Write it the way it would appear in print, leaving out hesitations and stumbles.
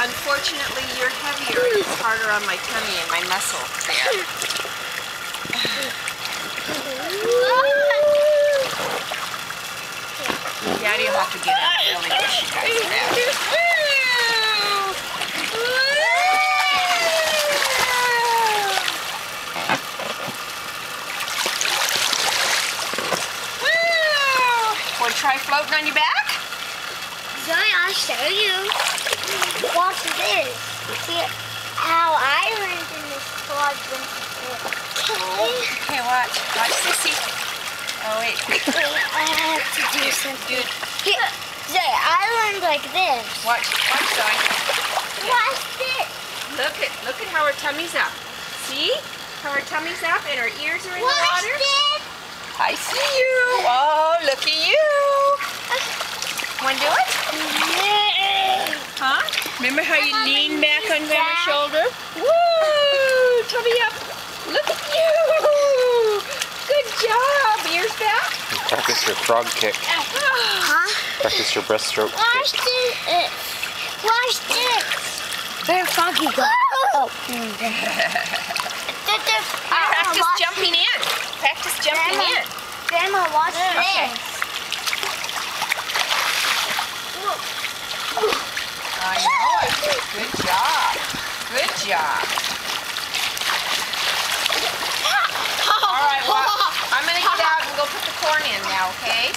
unfortunately, you're heavier. It's harder on my tummy and my muscle there. Daddy will have to get up really push you guys around. Want to try floating on your back? Zoe, I'll show you. Watch this. See how I learned in this quadrant. Okay, watch. Watch Sissy. Oh, wait. Wait, I have to do something. Here, Zoe, I learned like this. Watch, Zoe. Watch this. Look at how her tummy's up. See? How her tummy's up and her ears are in the Watch water? this. I see you. Oh, look at you. Want to do it? Huh? Remember how you lean back on Grandma's shoulder? Woo! Tummy up. Look at you. Good job. Ears back. Practice your frog kick. Huh? Practice your breaststroke Watch kick. this. Watch this. Where Froggy go? Oh. Practice jumping in. Practice jumping in. Grandma, watch this. I know it. Good job. Good job. All right, well, I'm going to get out and go put the corn in now, okay?